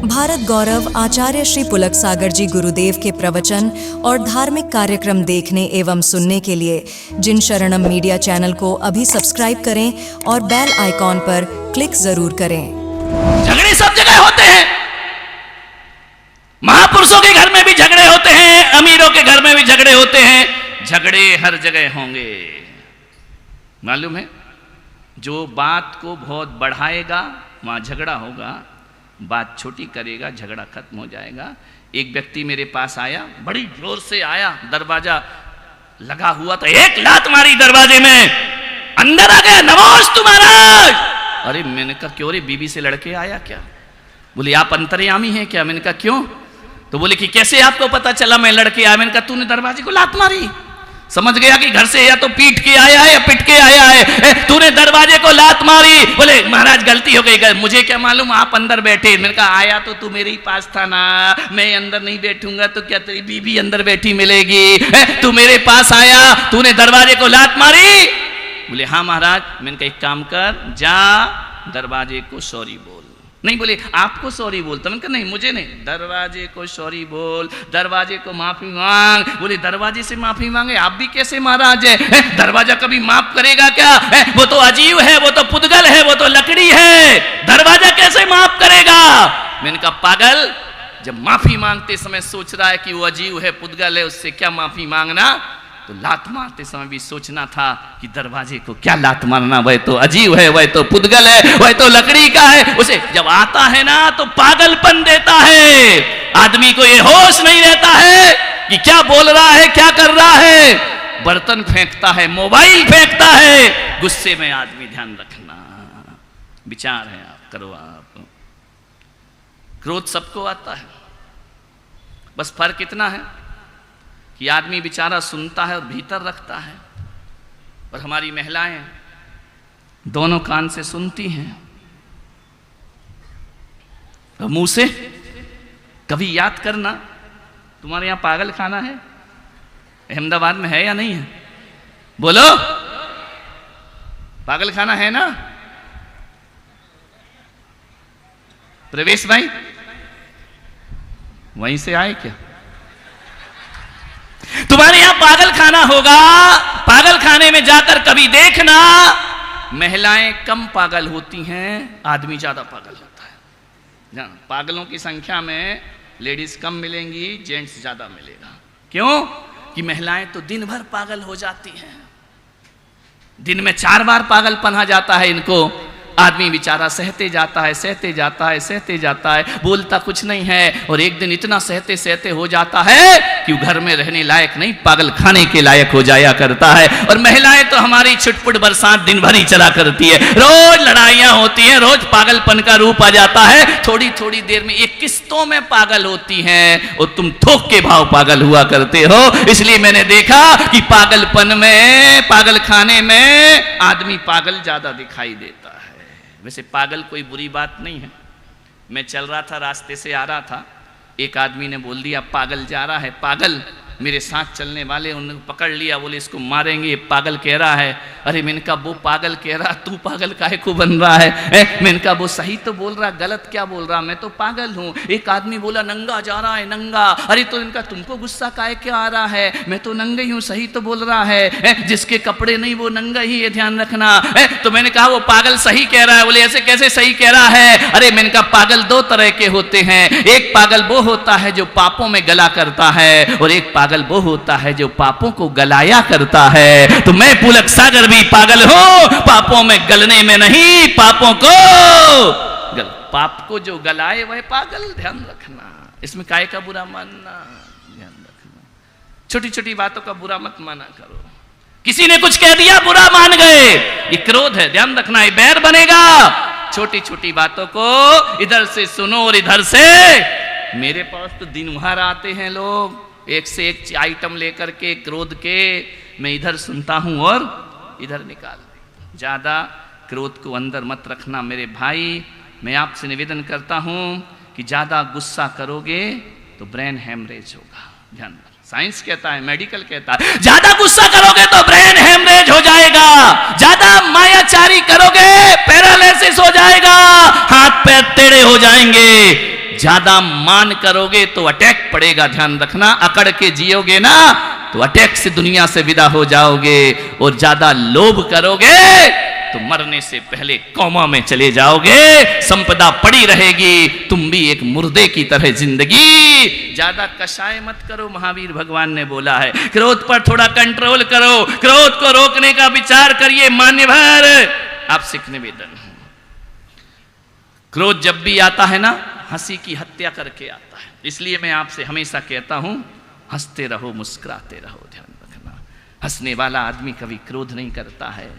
भारत गौरव आचार्य श्री पुलक सागर जी गुरुदेव के प्रवचन और धार्मिक कार्यक्रम देखने एवं सुनने के लिए जिन शरणम मीडिया चैनल को अभी सब्सक्राइब करें और बेल आइकॉन पर क्लिक जरूर करें। झगड़े सब जगह होते हैं, महापुरुषों के घर में भी झगड़े होते हैं, अमीरों के घर में भी झगड़े होते हैं, झगड़े हर जगह होंगे। मालूम है, जो बात को बहुत बढ़ाएगा वहां झगड़ा होगा, बात छोटी करेगा झगड़ा खत्म हो जाएगा। एक व्यक्ति मेरे पास आया, बड़ी जोर से आया, दरवाजा लगा हुआ था, एक लात मारी दरवाजे में, अंदर आ गया, नमोस्तु महाराज। अरे मैंने कहा क्यों रे, बीबी से लड़के आया क्या? बोले आप अंतर्यामी हैं क्या? मैंने कहा क्यों? तो बोले कि कैसे आपको पता चला मैं लड़के आया? मैंने कहा तूने दरवाजे को लात मारी, समझ गया कि घर से या तो पीट के आया है या पिट के आया है, तूने दरवाजे को लात मारी। बोले महाराज गलती हो गई, मुझे क्या मालूम आप अंदर बैठे। मैंने कहा आया तो तू मेरे ही पास था ना, मैं अंदर नहीं बैठूंगा तो क्या तेरी बीबी अंदर बैठी मिलेगी? तू मेरे पास आया, तूने दरवाजे को लात मारी। बोले हाँ महाराज। मैंने कहा एक काम कर, जा दरवाजे को सॉरी बोल। नहीं, बोले आपको सॉरी बोलता। मैंने कहा नहीं मुझे नहीं, दरवाजे को सॉरी बोल, दरवाजे को माफी मांग। बोले दरवाजे से माफी मांगे? आप भी कैसे महाराज है, दरवाजा कभी माफ करेगा क्या? वो तो अजीब है, वो तो पुद्गल है, वो तो लकड़ी है, दरवाजा कैसे माफ करेगा? मैंने कहा पागल, जब माफी मांगते समय सोच रहा है कि वो अजीब है, पुद्गल है, उससे क्या माफी मांगना? तो लात मारते समय भी सोचना था कि दरवाजे को क्या लात मारना, वह तो अजीब है, वह तो पुद्गल है, वह तो लकड़ी का है। उसे जब आता है ना तो पागलपन देता है, आदमी को ये होश नहीं रहता है कि क्या बोल रहा है, क्या कर रहा है। बर्तन फेंकता है, मोबाइल फेंकता है, गुस्से में आदमी ध्यान रखना। विचार है आप करो, आप क्रोध सबको आता है, बस फर्क इतना है कि आदमी बेचारा सुनता है और भीतर रखता है, और हमारी महिलाएं दोनों कान से सुनती हैं और मुंह से। कभी याद करना, तुम्हारे यहां पागल खाना है, अहमदाबाद में है या नहीं है? बोलो, पागल खाना है ना? प्रवेश भाई वहीं से आए क्या? तुम्हारे यहां पागल खाना होगा, पागल खाने में जाकर कभी देखना, महिलाएं कम पागल होती हैं, आदमी ज्यादा पागल होता है। पागलों की संख्या में लेडीज कम मिलेंगी, जेंट्स ज्यादा मिलेगा। क्यों? कि महिलाएं तो दिन भर पागल हो जाती हैं, दिन में 4 बार पागलपन आ जाता है इनको। आदमी बेचारा सहते जाता है, सहते जाता है, सहते जाता है, बोलता कुछ नहीं है, और एक दिन इतना सहते सहते हो जाता है कि घर में रहने लायक नहीं, पागल खाने के लायक हो जाया करता है। और महिलाएं तो हमारी छुटपुट बरसात दिन भर ही चला करती है, रोज लड़ाइयां होती हैं, रोज पागलपन का रूप आ जाता है। थोड़ी थोड़ी देर में एक किस्तों में पागल होती हैं, और तुम थोक के भाव पागल हुआ करते हो। इसलिए मैंने देखा कि पागलपन में, पागल खाने में आदमी पागल ज्यादा दिखाई देता है। वैसे पागल कोई बुरी बात नहीं है। मैं चल रहा था, रास्ते से आ रहा था, एक आदमी ने बोल दिया पागल जा रहा है, पागल। मेरे साथ चलने वाले उन्होंने पकड़ लिया, बोले इसको मारेंगे, ये पागल कह रहा है। अरे मैंने कहा वो पागल कह रहा, तू पागल काहे को बन रहा है? मैंने कहा वो सही तो बोल रहा, गलत क्या बोल रहा? मैं तो पागल हूँ। एक आदमी बोला नंगा जा रहा है, नंगा। अरे तो इनका तुमको गुस्सा काहे क्या आ रहा है? मैं तो नंगा ही हूँ, सही तो बोल रहा है, जिसके कपड़े नहीं वो नंगा ही, ये ध्यान रखना। तो मैंने कहा वो पागल सही कह रहा है। बोले ऐसे कैसे सही कह रहा है? अरे मैंने कहा पागल 2 तरह के होते हैं, एक पागल वो होता है जो पापों में गला करता है, और एक पागल वो होता है जो पापों को गलाया करता है। तो मैं पुलक सागर भी पागल हूं, पापों में गलने में नहीं, पापों को पाप को जो गलाए वह पागल। ध्यान रखना, इसमें काय का बुरा मानना, ध्यान रखना। छोटी छोटी बातों का बुरा मत माना करो। किसी ने कुछ कह दिया, बुरा मान गए, ये क्रोध है, ध्यान रखना, ये बैर बनेगा। छोटी छोटी बातों को इधर से सुनो और इधर से। मेरे पास तो दिन भर आते हैं लोग, एक से एक आइटम लेकर के क्रोध के, मैं इधर सुनता हूं और इधर निकाल। ज्यादा क्रोध को अंदर मत रखना मेरे भाई। मैं आपसे निवेदन करता हूं कि ज्यादा गुस्सा करोगे तो ब्रेन हेमरेज होगा। ध्यान रखना, साइंस कहता है, मेडिकल कहता है, ज्यादा गुस्सा करोगे तो ब्रेन हेमरेज हो जाएगा, ज्यादा मायाचारी करोगे पैरालिसिस हो जाएगा, हाथ पैर टेढ़े हो जाएंगे, ज्यादा मान करोगे तो अटैक पड़ेगा, ध्यान रखना। अकड़ के जियोगे ना तो अटैक से दुनिया से विदा हो जाओगे, और ज्यादा लोभ करोगे तो मरने से पहले कोमा में चले जाओगे, संपदा पड़ी रहेगी, तुम भी एक मुर्दे की तरह जिंदगी। ज्यादा कषाय मत करो, महावीर भगवान ने बोला है। क्रोध पर थोड़ा कंट्रोल करो, क्रोध को रोकने का विचार करिए। मान्यवर आपसे एक निवेदन है, क्रोध जब भी आता है ना, हंसी की हत्या करके आता है। इसलिए मैं आपसे हमेशा कहता हूं, हंसते रहो, मुस्कुराते रहो। ध्यान रखना, हंसने वाला आदमी कभी क्रोध नहीं करता है।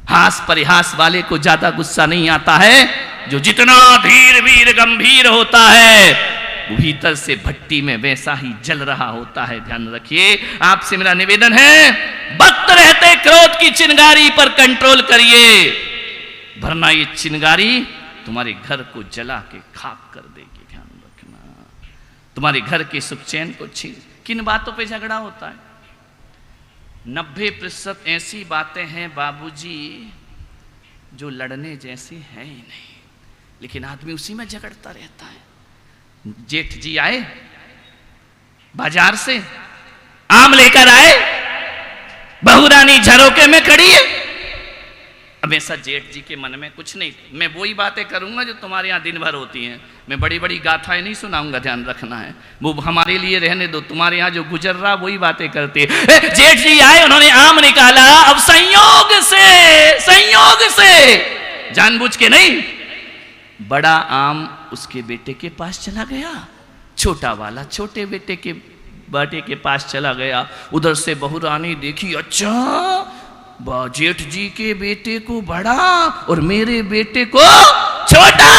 हास परिहास वाले को ज्यादा गुस्सा नहीं आता है। जो जितना धीर वीर गंभीर होता है, वो भीतर से भट्टी में वैसा ही जल रहा होता है। ध्यान रखिए, आपसे मेरा निवेदन है, वक्त रहते क्रोध की चिंगारी पर कंट्रोल करिए, वरना ये चिंगारी तुम्हारे घर को जला के खाक कर देगी। ध्यान रखना, तुम्हारे घर के सुख चैन को छीन। किन बातों पे झगड़ा होता है? 90% ऐसी बातें हैं बाबूजी जो लड़ने जैसी है ही नहीं, लेकिन आदमी उसी में झगड़ता रहता है। जेठ जी आए बाजार से, आम लेकर आए, बहू रानी झरोके में खड़ी है। हमेशा जेठ जी के मन में कुछ नहीं। मैं वही बातें करूंगा जो तुम्हारे यहाँ दिन भर होती हैं। मैं बड़ी बड़ी गाथाएं नहीं सुनाऊंगा, ध्यान रखना है। वो हमारे लिए रहने दो, तुम्हारे यहाँ जो गुजर रहा वही बातें करते हैं। जेठ जी आए, उन्होंने आम निकाला। अब संयोग से जानबूझ के नहीं, बड़ा आम उसके बेटे के पास चला गया, छोटा वाला छोटे बेटे के पास चला गया। उधर से बहू रानी देखी, अच्छा जेठ जी के बेटे को बड़ा और मेरे बेटे को छोटा।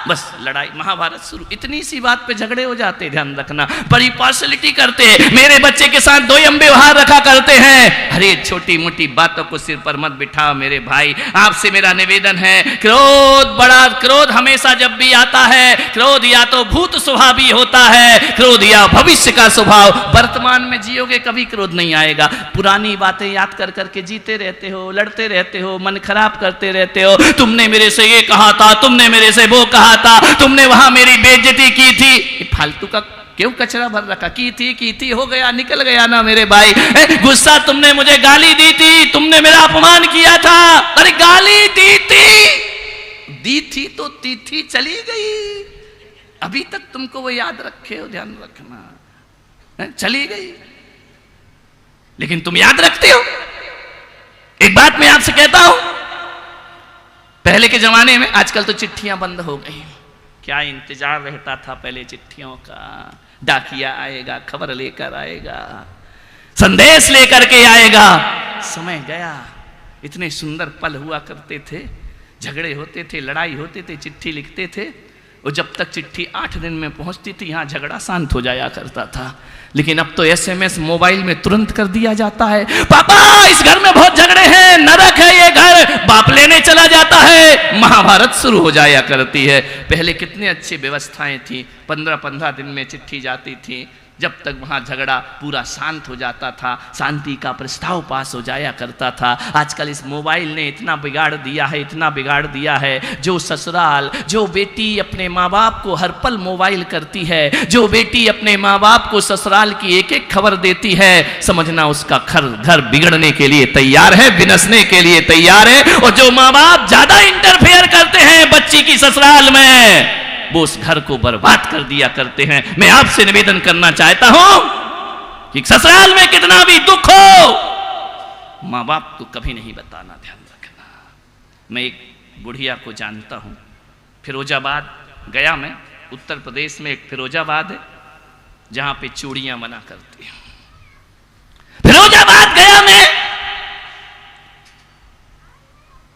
बस लड़ाई, महाभारत शुरू। इतनी सी बात पे झगड़े हो जाते, ध्यान रखना। बड़ी पार्शलिटी करते हैं, मेरे बच्चे के साथ दो व्यवहार रखा करते हैं। अरे छोटी मोटी बातों को सिर पर मत बिठाओ मेरे भाई। आपसे मेरा निवेदन है, क्रोध हमेशा जब भी आता है, क्रोध या तो भूत स्वभावी होता है, क्रोध या भविष्य का स्वभाव। वर्तमान में जियोगे कभी क्रोध नहीं आएगा। पुरानी बातें याद कर करके जीते रहते हो, लड़ते रहते हो, मन खराब करते रहते हो। तुमने मेरे से ये कहा था, तुमने मेरे से वो कहा था, तुमने वहां मेरी बेइज्जती की थी। फालतू का क्यों कचरा भर रखा? की थी हो गया, निकल गया ना मेरे भाई। गुस्सा, तुमने मुझे गाली दी थी, तुमने मेरा अपमान किया था। अरे गाली दी थी तो थी चली गई, अभी तक तुमको वो याद रखे हो, ध्यान रखना। चली गई लेकिन तुम याद रखते हो। एक बात मैं आपसे कहता हूं, पहले के जमाने में, आजकल तो चिट्ठियां बंद हो गई, क्या इंतजार रहता था पहले चिट्ठियों का। डाकिया आएगा, खबर लेकर आएगा, संदेश लेकर के आएगा। समय गया, इतने सुंदर पल हुआ करते थे, झगड़े होते थे, लड़ाई होते थे, चिट्ठी लिखते थे, और जब तक चिट्ठी 8 दिन में पहुंचती थी, यहाँ झगड़ा शांत हो जाया करता था। लेकिन अब तो SMS मोबाइल में तुरंत कर दिया जाता है, पापा इस घर में बहुत झगड़े हैं, नरक है ये घर, बाप लेने चला जाता है। महाभारत शुरू हो जाया करती है। पहले कितनी अच्छी व्यवस्थाएं थी, 15-15 दिन में चिट्ठी जाती थी, जब तक वहां झगड़ा पूरा शांत हो जाता था, शांति का प्रस्ताव पास हो जाया करता था। आजकल इस मोबाइल ने इतना बिगाड़ दिया है, जो ससुराल, जो बेटी अपने माँ बाप को हर पल मोबाइल करती है, जो बेटी अपने माँ बाप को ससुराल की एक एक खबर देती है, समझना उसका घर बिगड़ने के लिए तैयार है, विनसने के लिए तैयार है। और जो माँ बाप ज्यादा इंटरफेयर करते हैं बच्ची की ससुराल में, वो उस घर को बर्बाद कर दिया करते हैं। मैं आपसे निवेदन करना चाहता हूं कि ससुराल में कितना भी दुख हो, माँ बाप को कभी नहीं बताना, ध्यान रखना। मैं एक बुढ़िया को जानता हूं, फिरोजाबाद गया मैं, उत्तर प्रदेश में एक फिरोजाबाद है जहां पे चूड़ियां मना करती हैं। फिरोजाबाद गया मैं,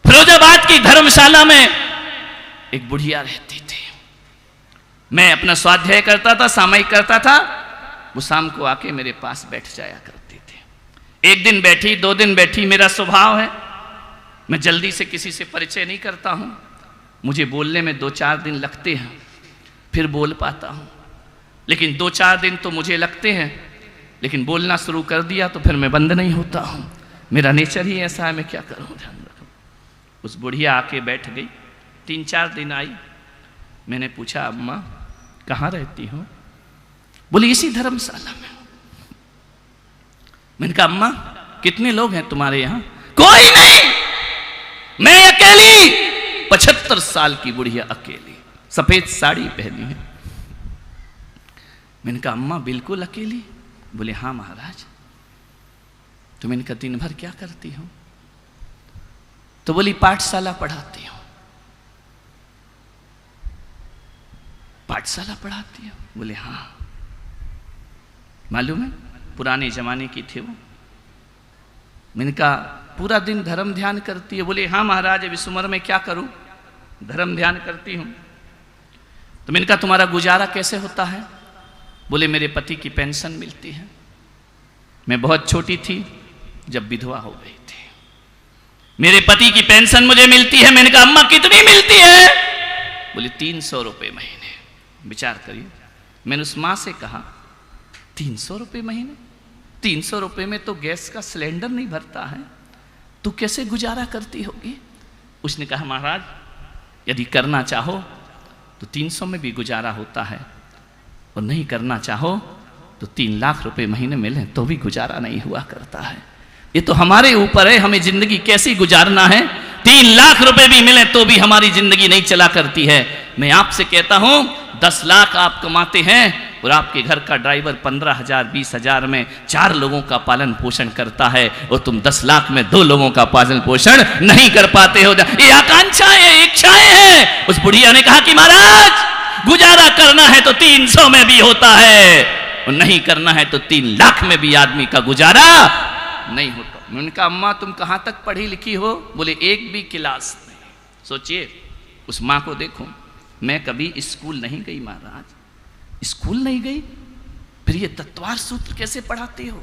फिरोजाबाद की धर्मशाला में एक बुढ़िया रहती थी। मैं अपना स्वाध्याय करता था, सामयिक करता था, वो शाम को आके मेरे पास बैठ जाया करती थी। 1 दिन बैठी, 2 दिन बैठी, मेरा स्वभाव है, मैं जल्दी से किसी से परिचय नहीं करता हूं। मुझे बोलने में 2-4 दिन लगते हैं, फिर बोल पाता हूं। लेकिन 2-4 दिन तो मुझे लगते हैं, लेकिन बोलना शुरू कर दिया तो फिर मैं बंद नहीं होता हूं। मेरा नेचर ही ऐसा है, मैं क्या करूं, ध्यान रखो। उस बुढ़िया आके बैठ गई, 3-4 दिन आई। मैंने पूछा, अम्मा कहाँ रहती हो? बोली इसी धर्मशाला में। मैंने कहा अम्मा कितने लोग हैं तुम्हारे यहाँ? कोई नहीं, मैं अकेली। 75 साल की बुढ़िया अकेली, सफेद साड़ी पहनी है। मैंने कहा अम्मा बिल्कुल अकेली? बोले हाँ महाराज। तो मैंने कहा दिन भर क्या करती हो? तो बोली पाठशाला पढ़ाती हूं। पाठशाला पढ़ाती हो? बोले हाँ। मालूम है पुराने जमाने की थी वो। मैंने कहा पूरा दिन धर्म ध्यान करती है? बोले हाँ महाराज, अब इस उम्र में क्या करूं, धर्म ध्यान करती हूं। तो मैंने कहा तुम्हारा गुजारा कैसे होता है? बोले मेरे पति की पेंशन मिलती है। मैं बहुत छोटी थी जब विधवा हो गई थी, मेरे पति की पेंशन मुझे मिलती है। मैंने कहा अम्मा कितनी मिलती है? बोले 300 रुपये महीने। विचार करिए, मैंने उस माँ से कहा 300 रुपये महीने? 300 रुपये में तो गैस का सिलेंडर नहीं भरता है, तू कैसे गुजारा करती होगी? उसने कहा महाराज यदि करना चाहो तो 300 में भी गुजारा होता है, और नहीं करना चाहो तो 3 लाख रुपए महीने मिले तो भी गुजारा नहीं हुआ करता है। ये तो हमारे ऊपर है, हमें जिंदगी कैसी गुजारना है। 3 लाख रुपए भी मिले तो भी हमारी जिंदगी नहीं चला करती है। मैं आपसे कहता हूं 10 लाख आप कमाते हैं और आपके घर का ड्राइवर 15,000 20,000 में 4 लोगों का पालन पोषण करता है, और तुम 10 लाख में 2 लोगों का पालन पोषण नहीं कर पाते हो। ये आकांक्षाएं, इच्छाएं हैं। उस बुढ़िया ने कहा कि महाराज गुजारा करना है तो 300 में भी होता है, और नहीं करना है तो 3 लाख में भी आदमी का गुजारा नहीं होता। मैंने कहा अम्मा तुम कहां तक पढ़ी लिखी हो? बोले एक भी क्लास नहीं। सोचिए उस माँ को देखो, मैं कभी स्कूल नहीं गई महाराज, स्कूल नहीं गई, फिर ये तत्वार सूत्र कैसे पढ़ाती हो?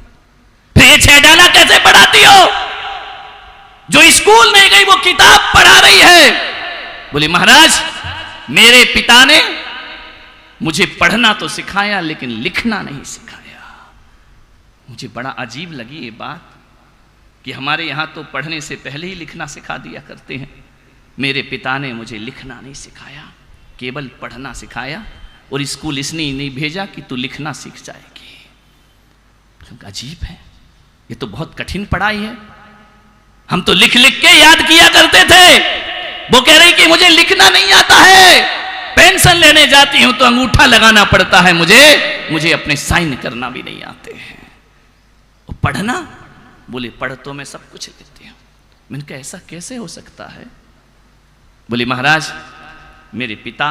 फिर ये 6 डाला कैसे पढ़ाती हो? जो स्कूल नहीं गई वो किताब पढ़ा रही है। बोले महाराज मेरे पिता ने मुझे पढ़ना तो सिखाया लेकिन लिखना नहीं सिखाया। मुझे बड़ा अजीब लगी ये बात कि हमारे यहाँ तो पढ़ने से पहले ही लिखना सिखा दिया करते हैं। मेरे पिता ने मुझे लिखना नहीं सिखाया, केवल पढ़ना सिखाया, और स्कूल इसने नहीं भेजा कि तू लिखना सीख जाएगी। अजीब है, ये तो बहुत कठिन पढ़ाई है। हम तो लिख लिख के याद किया करते थे। वो कह रही कि मुझे लिखना नहीं आता है, पेंशन लेने जाती हूं तो अंगूठा लगाना पड़ता है मुझे अपने साइन करना भी नहीं आते हैं। और पढ़ना? बोले पढ़ तो मैं सब कुछ लिखती हूं। मैंने कहा ऐसा कैसे हो सकता है? बोले महाराज मेरे पिता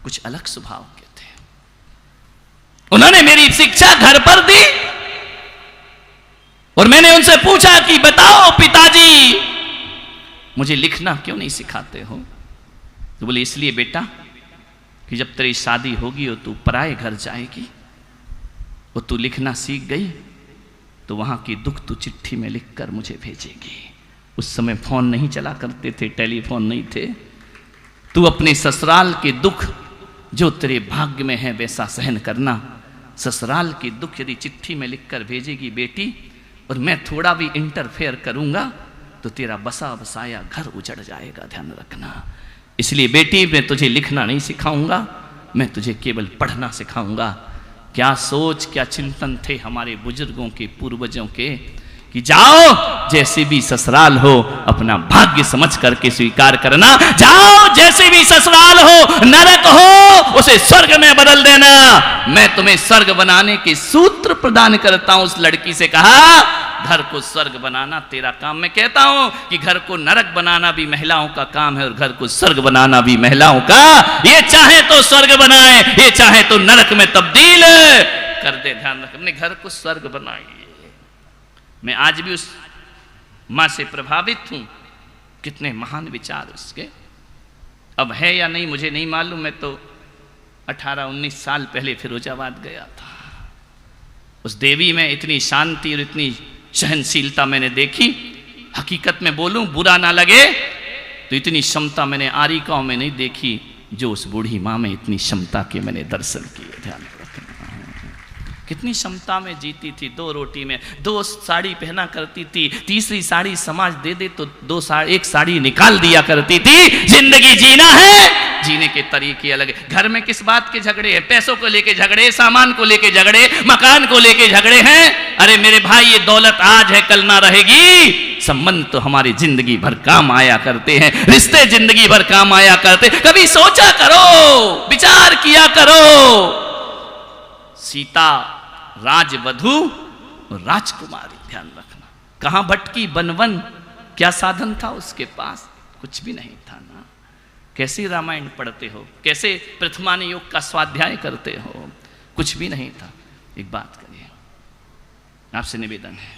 कुछ अलग स्वभाव के थे, उन्होंने मेरी शिक्षा घर पर दी, और मैंने उनसे पूछा कि बताओ पिताजी मुझे लिखना क्यों नहीं सिखाते हो? तो बोले इसलिए बेटा कि जब तेरी शादी होगी और तू पराए घर जाएगी और तू लिखना सीख गई तो वहां की दुख तू चिट्ठी में लिखकर मुझे भेजेगी। उस समय फोन नहीं चला करते थे, टेलीफोन नहीं थे। तू अपने ससुराल के दुख जो तेरे भाग्य में है वैसा सहन करना। ससुराल के दुख यदि चिट्ठी में लिखकर भेजेगी बेटी, और मैं थोड़ा भी इंटरफेयर करूंगा तो तेरा बसा बसाया घर उजड़ जाएगा, ध्यान रखना। इसलिए बेटी मैं तुझे लिखना नहीं सिखाऊंगा, मैं तुझे केवल पढ़ना सिखाऊंगा। क्या सोच क्या चिंतन थे हमारे बुजुर्गों के, पूर्वजों के, कि जाओ जैसे भी ससुराल हो अपना भाग्य समझ करके स्वीकार करना। जाओ जैसे भी ससुराल हो, नरक हो उसे स्वर्ग में बदल देना। मैं तुम्हें स्वर्ग बनाने के सूत्र प्रदान करता हूं। उस लड़की से कहा घर को स्वर्ग बनाना तेरा काम। मैं कहता हूं कि घर को नरक बनाना भी महिलाओं का काम है और घर को स्वर्ग बनाना भी महिलाओं का। ये चाहे तो स्वर्ग बनाए, ये चाहे तो नरक में तब्दील कर दे। ध्यान रख, अपने घर को स्वर्ग बनाइए। मैं आज भी उस मां से प्रभावित हूं, कितने महान विचार उसके। अब है या नहीं मुझे नहीं मालूम, मैं तो 18-19 साल पहले फिरोजाबाद गया था। उस देवी में इतनी शांति और इतनी सहनशीलता मैंने देखी। हकीकत में बोलूं बुरा ना लगे तो इतनी क्षमता मैंने आरिकाओं में नहीं देखी जो उस बूढ़ी मां में इतनी क्षमता के मैंने दर्शन किए। ध्यान रखना कितनी क्षमता में जीती थी, 2 रोटी में 2 साड़ी पहना करती थी, तीसरी साड़ी समाज दे दे तो एक साड़ी निकाल दिया करती थी। जिंदगी जीना है, जीने के तरीके अलग है। घर में किस बात के झगड़े हैं? पैसों को लेके झगड़े, सामान को लेके झगड़े, मकान को लेके झगड़े हैं। अरे मेरे भाई, ये दौलत आज है कल ना रहेगी। संबंध तो हमारी जिंदगी भर काम आया करते हैं, रिश्ते जिंदगी भर काम आया करते। कभी सोचा करो, विचार किया करो। सीता राजवधू राजकुमारी, ध्यान रखना। कहां भटकी वन वन, क्या साधन था उसके पास? कुछ भी नहीं था ना। कैसी रामायण पढ़ते हो, कैसे प्रथमान योग का स्वाध्याय करते हो? कुछ भी नहीं था। एक बात करिए, आपसे निवेदन है,